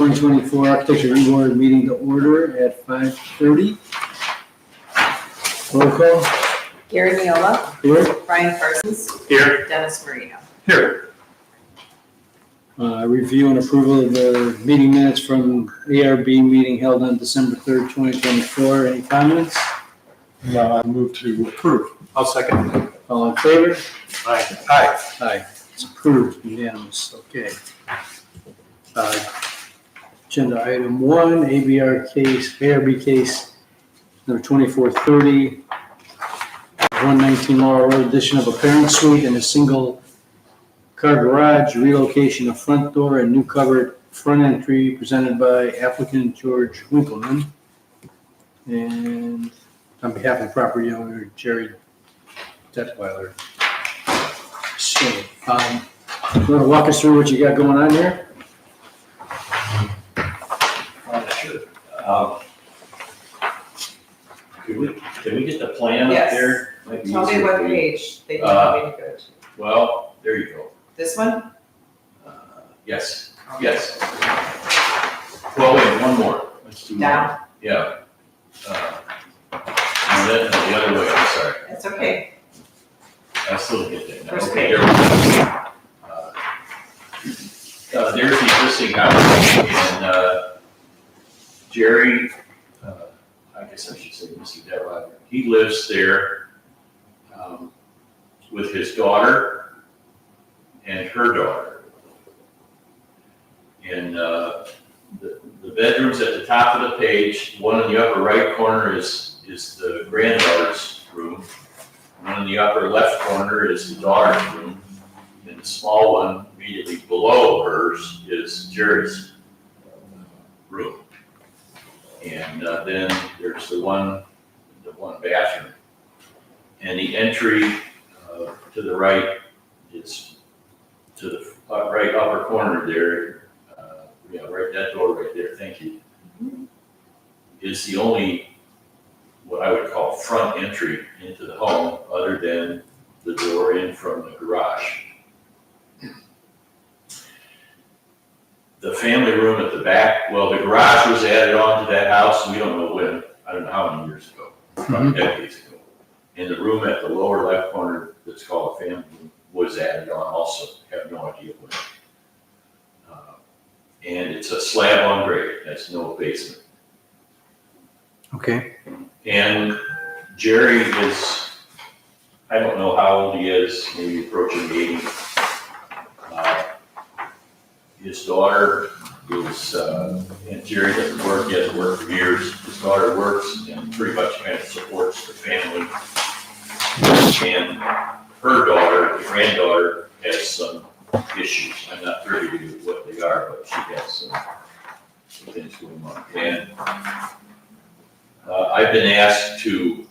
2024 Architecture Reward meeting to order at 5:30. Roll call. Gary Miola. Here. Brian Parsons. Here. Dennis Marino. Here. Review and approval of the meeting minutes from ARB meeting held on December 3rd, 2024. Any comments? No, I move to approve. I'll second. All in favor? Aye. Aye. Aye. It's approved, unanimous. Okay. Agenda item 1, ARB case number 2430, 119 Laurel Road, addition of a parent suite and a single car garage, relocation of front door and new covered front entry, presented by applicant George Winkleman. And on behalf of the property owner, Jerry Detweiler. So, you want to walk us through what you got going on here? Sure. Can we get the plan up Yes. there? Might be Tell me easier what for you. page they tell me to go to. Well, there you go. This one? Yes, yes. Well, wait, one more. Let's do one. Down. Yeah. And then the other way, I'm sorry. It's okay. I still get that now. First Okay, page. there we go. There's the existing house, and Jerry, I guess I should say Mr. Detweiler, he lives there with his daughter and her daughter. And the bedrooms at the top of the page, one in the upper right corner is the granddaughter's room. One in the upper left corner is the daughter's room. And the small one immediately below hers is Jerry's room. And then there's the one bathroom. And the entry to the right is to the right upper corner there. Yeah, right, that door right there, thank you. Is the only, what I would call front entry into the home, other than the door in from the garage. The family room at the back, well, the garage was added on to that house, we don't know when, I don't know how many years ago, probably decades ago. And the room at the lower left corner that's called a family room was added on also, have no idea when. And it's a slab on grade, that's no basement. Okay. And Jerry is, I don't know how old he is, maybe approaching 80. His daughter is, and Jerry doesn't work, he hasn't worked for years. His daughter works and pretty much kind of supports the family. And her daughter, the granddaughter, has some issues. I'm not privy to what they are, but she has some things going on. And I've been asked to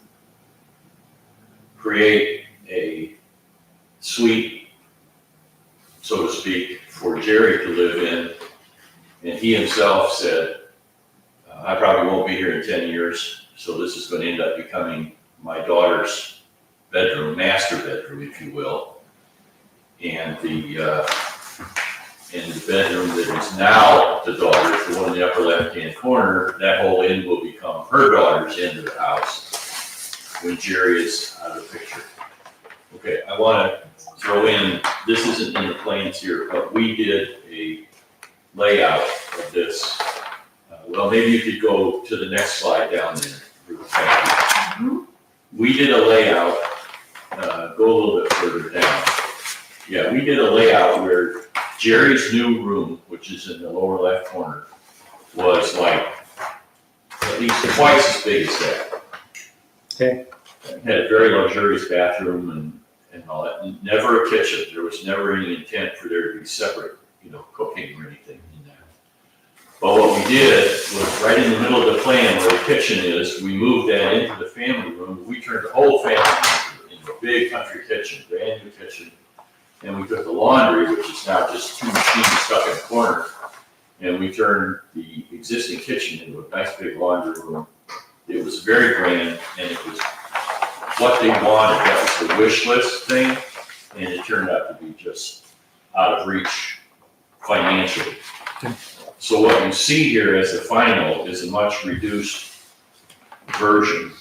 create a suite, so to speak, for Jerry to live in. And he himself said, I probably won't be here in 10 years, so this is going to end up becoming my daughter's bedroom, master bedroom, if you will. And the bedroom that is now the daughter's, the one in the upper left-hand corner, that whole end will become her daughter's end of the house when Jerry is out of the picture. Okay, I want to throw in, this isn't in the plans here, but we did a layout of this. Well, maybe you could go to the next slide down there. We did a layout, go a little bit further down. Yeah, we did a layout where Jerry's new room, which is in the lower left corner, was like at least twice as big as that. Okay. It had a very luxurious bathroom and all that. Never a kitchen. There was never any intent for there to be separate, cooking or anything in that. But what we did was right in the middle of the plan where the kitchen is, we moved that into the family room. We turned the whole family into a big country kitchen, brand new kitchen. And we took the laundry, which is now just two machines stuck in a corner, and we turned the existing kitchen into a nice big laundry room. It was very grand, and it was what they wanted. That was the wish list thing, and it turned out to be just out of reach financially. So what you see here as the final is a much reduced version.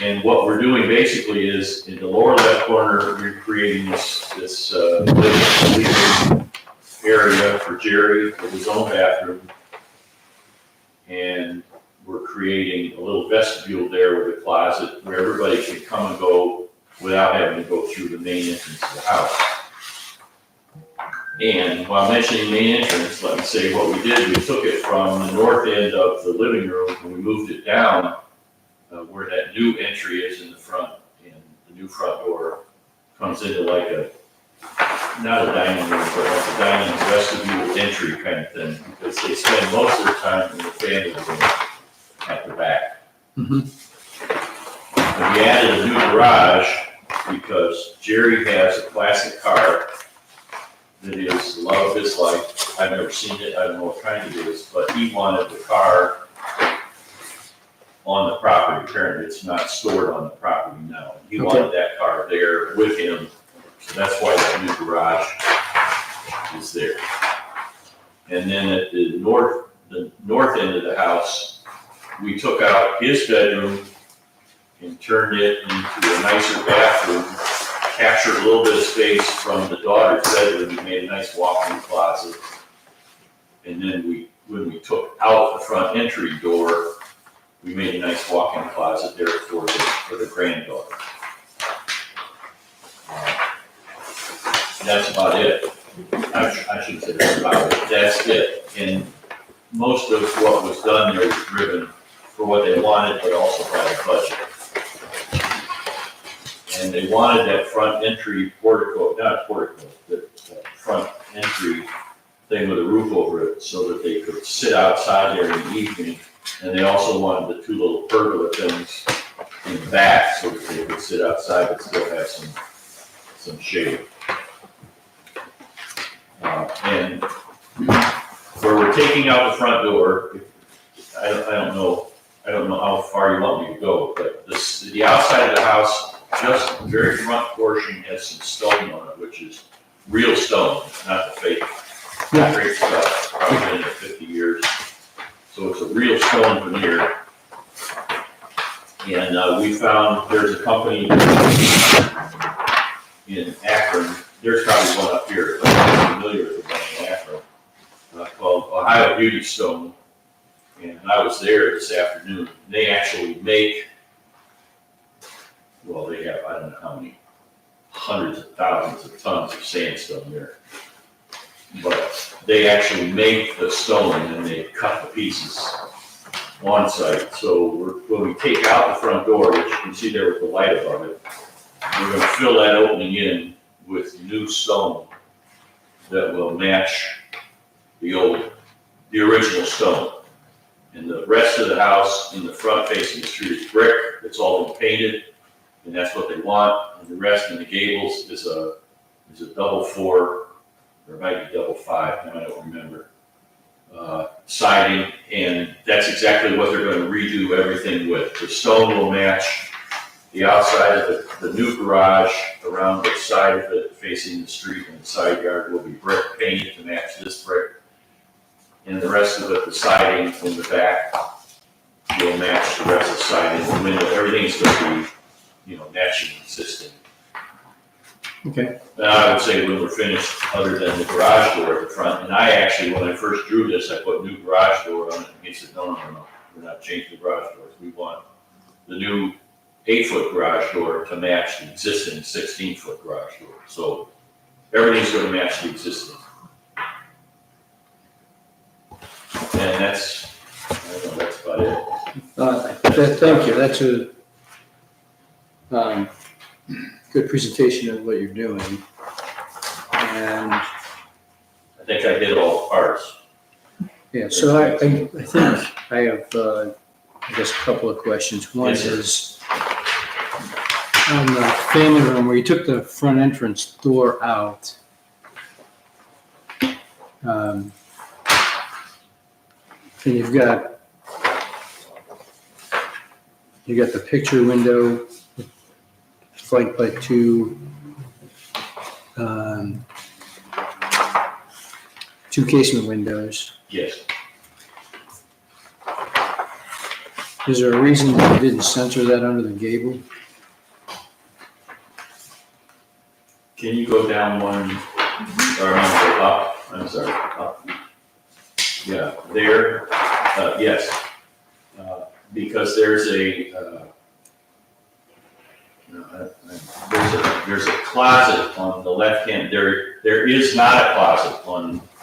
And what we're doing basically is, in the lower left corner, we're creating this living area for Jerry with his own bathroom. And we're creating a little vestibule there with a closet where everybody can come and go without having to go through the main entrance of the house. And while mentioning main entrance, let me say what we did. We took it from the north end of the living room and we moved it down where that new entry is in the front. And the new front door comes into like not a dining room, but like a dining vestibule entry kind of thing, because they spend most of their time in the family room at the back. Mhm. And we added a new garage because Jerry has a classic car that is the love of his life. I've never seen it, I don't know what kind it is, but he wanted the car on the property. Apparently it's not stored on the property now. He wanted that car there with him, so that's why that new garage is there. And then at the north end of the house, we took out his bedroom and turned it into a nicer bathroom, captured a little bit of space from the daughter's bedroom. We made a nice walk-in closet. And then when we took out the front entry door, we made a nice walk-in closet there for the granddaughter. That's about it. I shouldn't say that's about it. That's it. And most of what was done there was driven for what they wanted, but also by the budget. And they wanted that front entry portico, not a portico, the front entry thing with a roof over it so that they could sit outside there in the evening. And they also wanted the two little pergola things in the back so that they could sit outside but still have some shade. And where we're taking out the front door, I don't know how far you want me to go, but the outside of the house, just the very front portion has some stone on it, which is real stone, not the fake. Yeah. Great stuff, probably been there 50 years. So it's a real stone veneer. And we found there's a company in Akron, there's probably one up here, but I'm familiar with the one in Akron, called Ohio Beauty Stone. And I was there this afternoon. They actually make, well, they have, I don't know how many, hundreds of thousands of tons of sandstone there. But they actually make the stone and they cut the pieces on site. So when we take out the front door, which you can see there with the light above it, we're going to fill that opening in with new stone that will match the original stone. And the rest of the house in the front facing the street is brick. It's all been painted, and that's what they want. And the rest in the gables is a double 4, or it might be double 5, I don't remember, siding, and that's exactly what they're going to redo everything with. The stone will match the outside of the new garage. Around the side of it facing the street and the side yard will be brick painted to match this brick. And the rest of it, the siding in the back will match the rest of the siding, the window, everything's going to be, matching existing. Okay. And I would say when we're finished, other than the garage door at the front, and I actually, when I first drew this, I put new garage door on it, and he said, no, we're not changing the garage doors. We want the new 8-foot garage door to match the existing 16-foot garage door. So everything's going to match the existing. And that's about it. Thank you, that's a good presentation of what you're doing. And, I think I did all the parts. yeah, so I think I have, I guess, a couple of questions. One Yes, sir. is, on the family room, where you took the front entrance door out, and you've got the picture window flanked by two 2 casement windows. Yes. Is there a reason that you didn't center that under the gable? Can you go down one, or no, go up, I'm sorry, up. Yeah, there, yes. Because there's there's a closet on the left hand, there is not a closet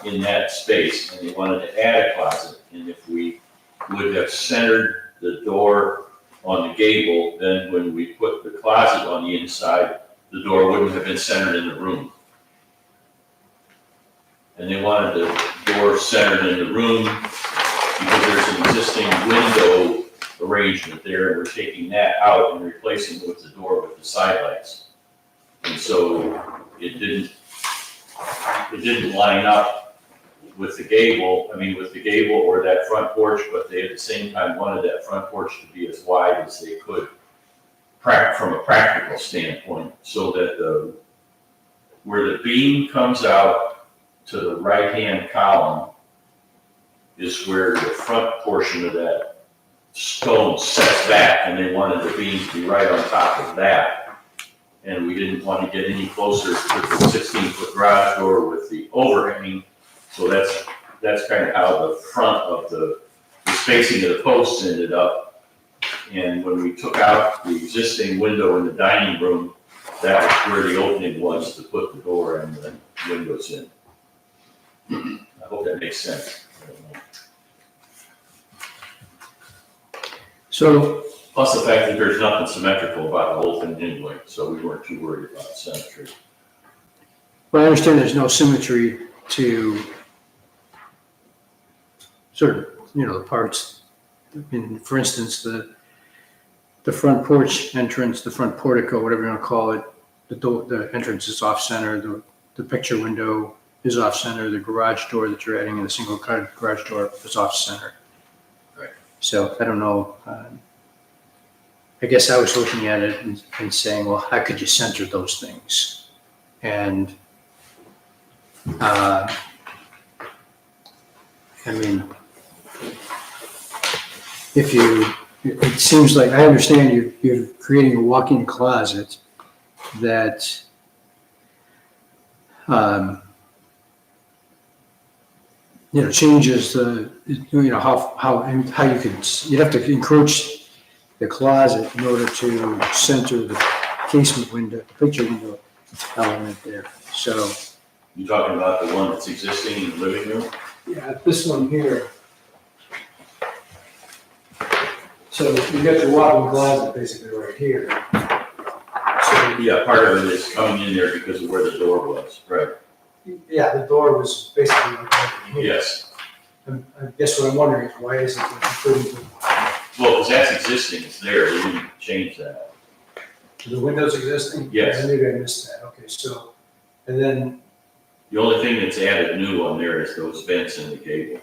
in that space, and they wanted to add a closet, and if we would have centered the door on the gable, then when we put the closet on the inside, the door wouldn't have been centered in the room. And they wanted the door centered in the room because there's an existing window arrangement there, and we're taking that out and replacing it with the door with the side lights. And so it didn't line up with the gable, or that front porch, but they at the same time wanted that front porch to be as wide as they could from a practical standpoint, so that where the beam comes out to the right-hand column is where the front portion of that stone sets back, and they wanted the beam to be right on top of that. And we didn't want to get any closer to the 16-foot garage door with the overhang, so that's kind of how the front of the spacing of the posts ended up. And when we took out the existing window in the dining room, that was where the opening was to put the door and the windows in. I hope that makes sense. I don't know. So, Plus the fact that there's nothing symmetrical about the whole thing anyway, so we weren't too worried about symmetry. well, I understand there's no symmetry to certain, the parts. For instance, the front porch entrance, the front portico, whatever you want to call it, the entrance is off center, the picture window is off center, the garage door that you're adding in the single car garage door is off center. Right. So I don't know. I guess I was looking at it and saying, well, how could you center those things? And it seems like, I understand you're creating a walk-in closet that changes how you could, you'd have to encroach the closet in order to center the casement window, the picture window element there. So, You talking about the one that's existing in the living room? yeah, this one here. So you got your walk-in closet basically right here. So, Yeah, part of it is coming in there because of where the door was, right? yeah, the door was basically right here. Yes. I guess what I'm wondering is why isn't it included? Well, because that's existing, it's there, they didn't change that. The windows existing? Yes. Maybe I missed that. Okay, so, and then, The only thing that's added new on there is those vents in the gable.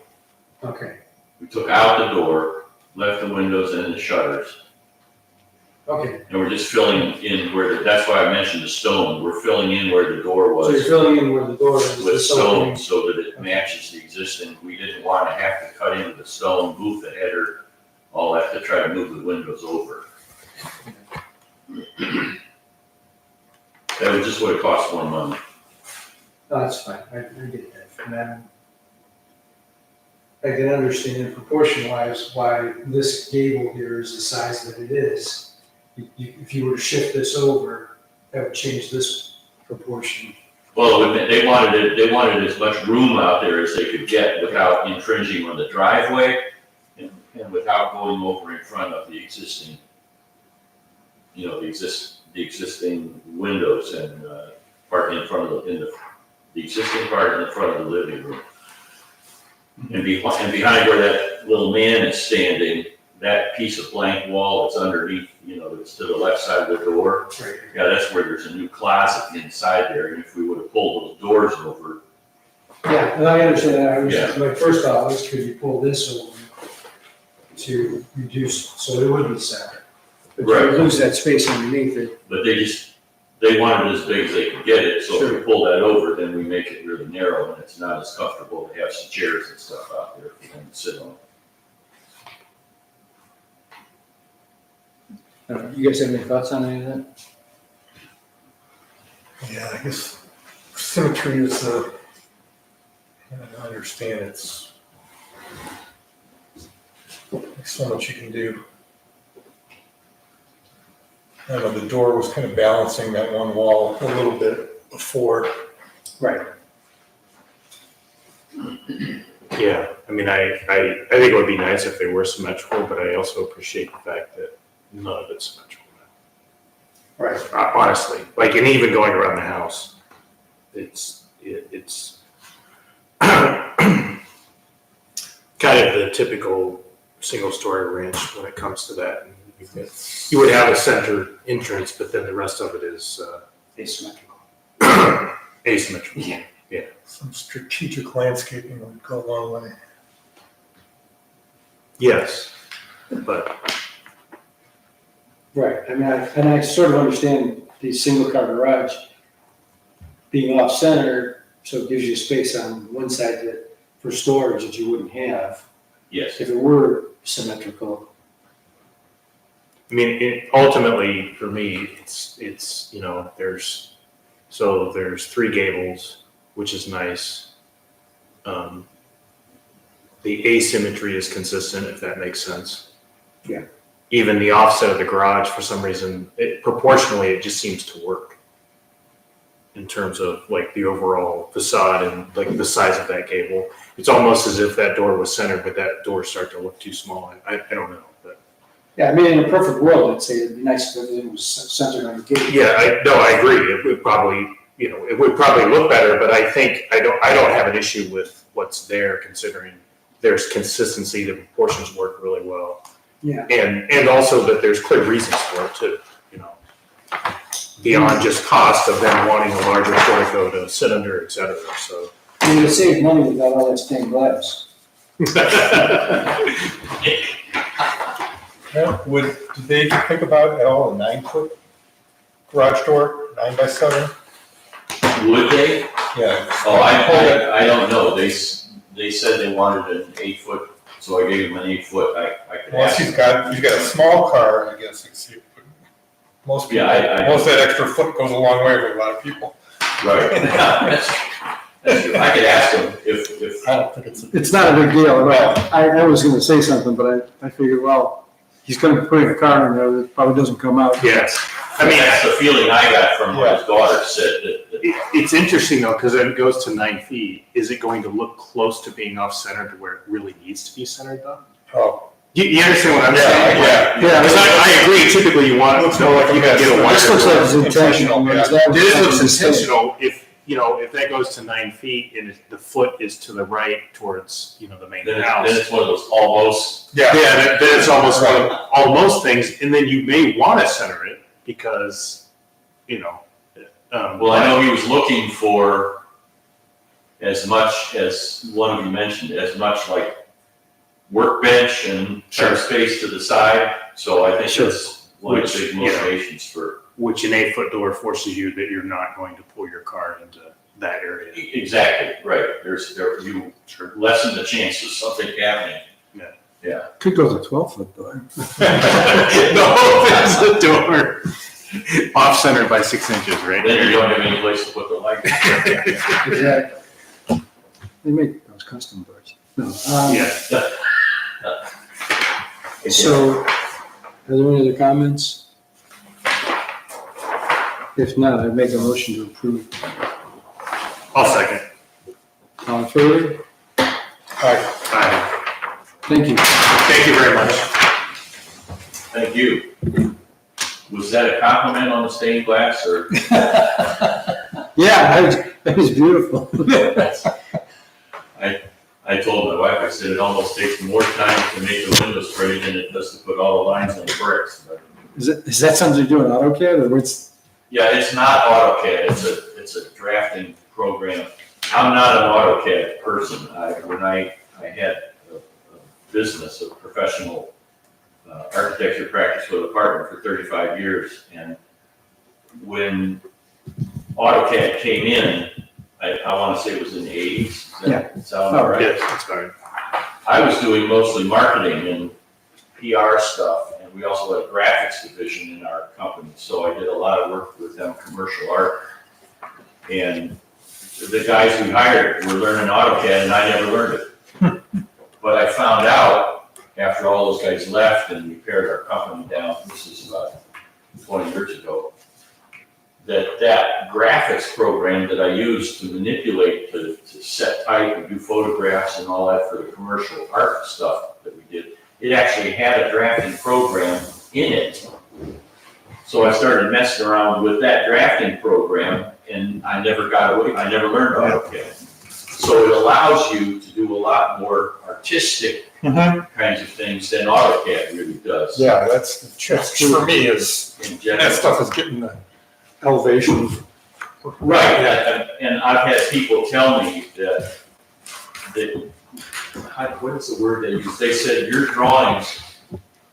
okay, We took out the door, left the windows and the shutters, okay. and we're just filling in that's why I mentioned the stone, we're filling in where the door So you're was filling in where the door is. with this stone opening. so that it matches the existing. We didn't want to have to cut into the stone, move the header, all that to try to move the windows over. That just would have cost more money. No, that's fine, I get that. And I can understand proportion-wise why this gable here is the size that it is. If you were to shift this over, that would change this proportion. Well, they wanted as much room out there as they could get without infringing on the driveway and without going over in front of the existing, the existing windows and part in front of the existing part in the front of the living room. And behind where that little man is standing, that piece of blank wall that's underneath, that's to the left side of the door. Right. Yeah, that's where there's a new closet inside there, and if we would have pulled those doors over. Yeah, and I understand that. Yeah. My first thought was, could you pull this over to reduce, so it would be center? But you Right. would lose that space underneath it. But they wanted it as big as they could get it, so if Sure. we pull that over, then we make it really narrow, and it's not as comfortable to have some chairs and stuff out there for them to sit on. You guys have any thoughts on any of that? Yeah, I guess symmetry is, I understand it's, there's so much you can do. I don't know, the door was kind of balancing that one wall a little bit before. Right. Yeah, I mean, I think it would be nice if they were symmetrical, but I also appreciate the fact that none of it's symmetrical. Right. Honestly, like, and even going around the house, it's kind of the typical single-story ranch when it comes to that. You would have a center entrance, but then the rest of it is Asymmetrical. asymmetrical. Yeah. Some strategic landscaping would go a long way. Yes, but Right, I mean, I sort of understand the single-car garage being off-center, so it gives you space on one side for storage that you wouldn't have Yes, if it were symmetrical. I mean, ultimately, for me, it's, there's 3 gables, which is nice. The asymmetry is consistent, if that makes sense. Yeah. Even the offset of the garage, for some reason, proportionally, it just seems to work in terms of like the overall facade and like the size of that gable. It's almost as if that door was centered, but that door started to look too small. I don't know, but. Yeah, I mean, in a perfect world, I'd say it'd be nice if everything was centered on the gate. Yeah, I agree. It would probably, it would probably look better, but I think, I don't have an issue with what's there, considering there's consistency, the proportions work really well. Yeah. And also that there's clear reasons for it too, beyond just cost of them wanting a larger portico to sit under, et cetera, so. I mean, it'd save money without all that stained glass. Yeah, did they think about at all a 9-foot garage door, 9 by 7? would they? Yeah. Oh, I don't know, they said they wanted an 8-foot, so I gave them an 8-foot, I could Unless ask. he's got a small car, I guess it's, most people, Yeah, most of that extra foot goes a long way for a lot of people. Right. That's true. I could ask them if, I don't think it's. It's not a big deal at all. I was gonna say something, but I figured, well, he's gonna put a car in there that probably doesn't come out. Yes. I mean, that's the feeling I got from what his daughter said, that It's interesting though, because it goes to 9 feet. Is it going to look close to being off-centered to where it really needs to be centered though? Oh, You understand what I'm saying? yeah. Because I agree, typically you want, Looks more like you can get a this This looks like it's wider. intentional. whereas that was This looks something mistake. intentional if that goes to 9 feet and the foot is to the right towards, the main then house. it's one of those almost, Yeah. Yeah, then it's almost like almost things, and then you may want to center it because, well, I know he was looking for as much as one of you mentioned, as much like workbench and Sure. space to the side, so I think Sure. that's one of the Which, big motivations for. which an 8-foot door forces you that you're not going to pull your car into that area. Exactly, right, you lessen the chances of something happening. Yeah. Could go to 12-foot door. No, that's a door off-centered by 6 inches, right? Then you don't have any place to put the light. Exactly. They make those custom doors. No. Yeah. So, are there any other comments? If not, I'd make a motion to approve. I'll second. All in favor? Aye. Thank you. Thank you very much. Thank you. Was that a compliment on the stained glass, or? Yeah, that was beautiful. I told my wife, I said, it almost takes more time to make the windows pretty than it does to put all the lines on the bricks. But, Is that something you do in AutoCAD, or what's? yeah, it's not AutoCAD, it's a drafting program. I'm not an AutoCAD person. When I had a business, a professional architecture practice with a partner for 35 years, and when AutoCAD came in, I want to say it was in the 80s. Does that sound all right? Yes, that's fine. I was doing mostly marketing and PR stuff, and we also had a graphics division in our company, so I did a lot of work with them, commercial art. And the guys we hired were learning AutoCAD, and I never learned it. But I found out, after all those guys left and we pared our company down, this is about 20 years ago, that graphics program that I used to manipulate, to set type and do photographs and all that for the commercial art stuff that we did, it actually had a drafting program in it. So I started messing around with that drafting program, and I never got away, I never learned AutoCAD. So it allows you to do a lot more artistic kinds of things than AutoCAD really does. Yeah, that's for me is, In general. that stuff is getting the elevation. Right, and I've had people tell me that, what is the word they use? They said your drawings,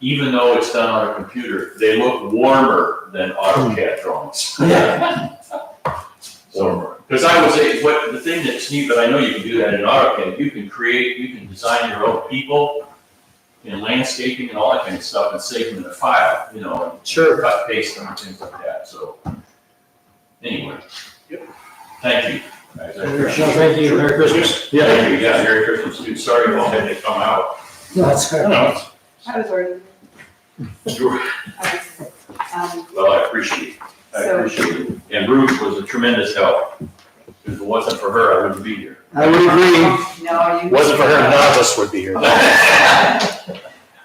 even though it's done on a computer, they look warmer than AutoCAD drawings. So, because I would say, the thing that's neat, but I know you can do that in AutoCAD, you can design your own people in landscaping and all that kind of stuff and save them in a file, and Sure. cut, paste them and things like that, so. Anyway. Thank you, guys. I appreciate it. Thank you, Merry Christmas. Thank you, yeah, Merry Christmas too. Sorry about having to come out. No, that's good. No, I was already. sure. Well, I appreciate it. And Bruce was a tremendous help. If it wasn't for her, I wouldn't be here. I would agree. No, you. Wasn't for her, none of us would be here.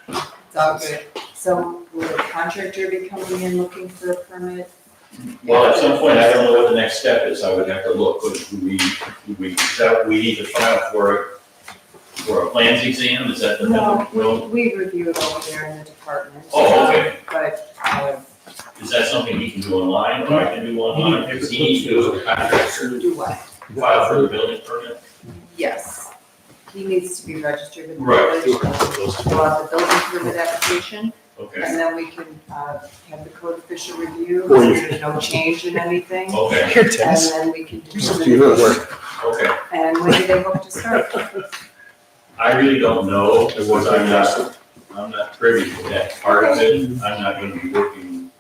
It's all good. So will the contractor be coming in looking for a permit? Well, at some point, I don't know what the next step is. I would have to look, but we need to file for a plans exam? Is that the? No, we review it over there in the department. Oh, okay. But, Is that something he can do online, or I can do online? Because he needs to do as a contractor, do what? file for the building permit? Yes. He needs to be registered with the Right. village, fill out the building permit application, Okay, and then we can, have the code official review, Or you- if there's no change in anything. okay, Here, And Dennis. then we can Just determine, do this. okay. and when do they hope to start? I really don't know, because I'm not privy to that part of it. I'm not gonna be working,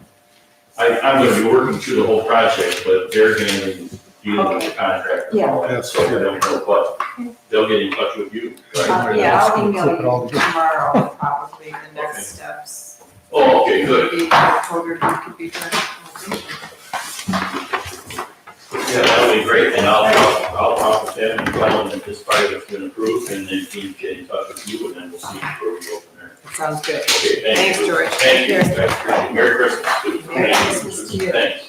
I'm gonna be working through the whole project, but they're gonna be dealing with the contractor and all that, Yes. so I don't know, but they'll get in touch with you, right? Yeah, I'll email Flip it all you together. tomorrow, probably, the Okay. next steps. Oh, okay, good. The code review could be done. Yeah, that'll be great, and I'll talk with him and tell him that this project has been approved, and then he can get in touch with you, and then we'll see where we go from there. Sounds good. Okay, thank Thanks, you. George. Thank you. Take care. Thank you. Merry Christmas. too. Merry Thank you. Christmas to you. Thanks.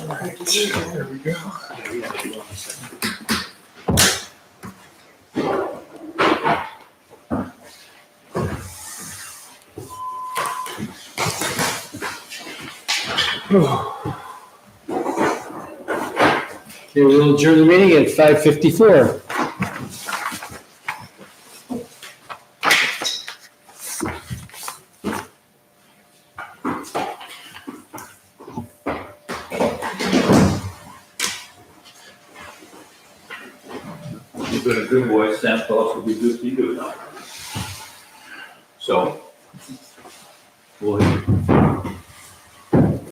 Thank you. There we go. Okay, we'll adjourn the meeting at 5:54. You've been a good boy, Santa Claus will be good to you now. So, we'll